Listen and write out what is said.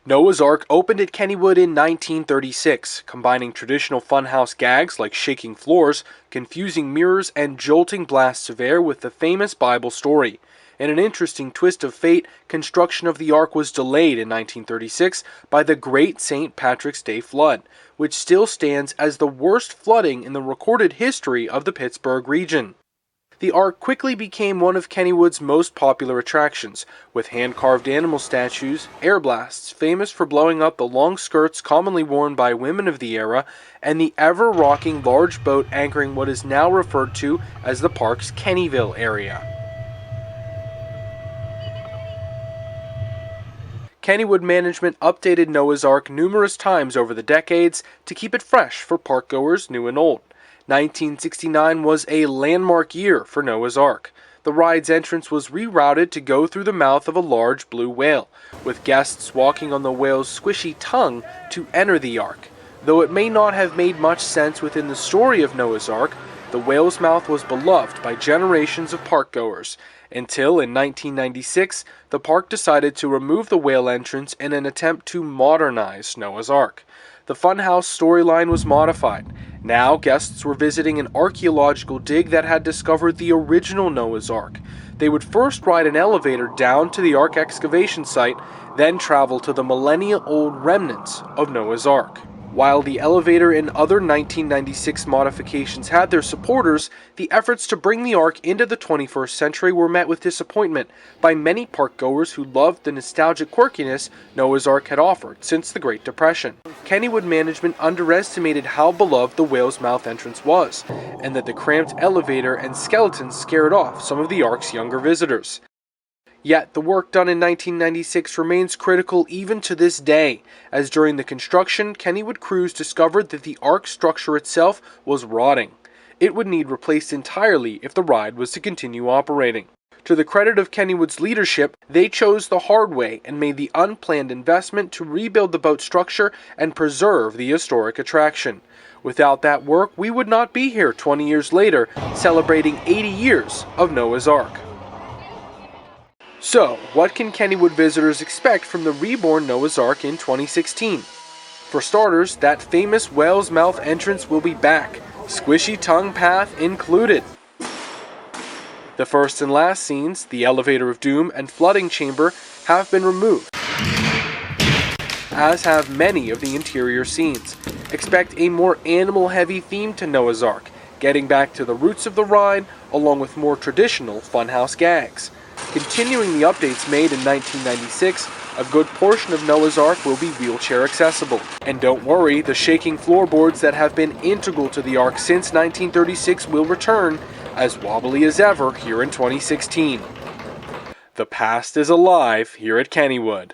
Noah's Ark opened at Kennywood in 1936, combining traditional funhouse gags like shaking floors, confusing mirrors, and jolting blasts of air with the famous Bible story. In an interesting twist of fate, construction of the Ark was delayed in 1936 by the Great St. Patrick's Day flood, which still stands as the worst flooding in the recorded history of the Pittsburgh region. The Ark quickly became one of Kennywood's most popular attractions, with hand-carved animal statues, air blasts famous for blowing up the long skirts commonly worn by women of the era, and the ever-rocking large boat anchoring what is now referred to as the park's Kennyville area. Kennywood management updated Noah's Ark numerous times over the decades to keep it fresh for parkgoers new and old. 1969 was a landmark year for Noah's Ark. The ride's entrance was rerouted to go through the mouth of a large blue whale, with guests walking on the whale's squishy tongue to enter the Ark. Though it may not have made much sense within the story of Noah's Ark, the whale's mouth was beloved by generations of parkgoers, until in 1996, the park decided to remove the whale entrance in an attempt to modernize Noah's Ark. The funhouse storyline was modified. Now, guests were visiting an archaeological dig that had discovered the original Noah's Ark. They would first ride an elevator down to the Ark excavation site, then travel to the millennia-old remnants of Noah's Ark. While the elevator and other 1996 modifications had their supporters, the efforts to bring the Ark into the 21st century were met with disappointment by many parkgoers who loved the nostalgic quirkiness Noah's Ark had offered since the Great Depression. Kennywood management underestimated how beloved the whale's mouth entrance was, and that the cramped elevator and skeletons scared off some of the Ark's younger visitors. Yet, the work done in 1996 remains critical even to this day, as during the construction, Kennywood crews discovered that the Ark structure itself was rotting. It would need replaced entirely if the ride was to continue operating. To the credit of Kennywood's leadership, they chose the hard way and made the unplanned investment to rebuild the boat structure and preserve the historic attraction. Without that work, we would not be here 20 years later, celebrating 80 years of Noah's Ark. So, what can Kennywood visitors expect from the reborn Noah's Ark in 2016? For starters, that famous whale's mouth entrance will be back, squishy tongue path included. The first and last scenes, the Elevator of Doom and Flooding Chamber, have been removed, as have many of the interior scenes. Expect a more animal-heavy theme to Noah's Ark, getting back to the roots of the ride, along with more traditional funhouse gags. Continuing the updates made in 1996, a good portion of Noah's Ark will be wheelchair accessible. And don't worry, the shaking floorboards that have been integral to the Ark since 1936 will return, as wobbly as ever here in 2016. The past is alive here at Kennywood.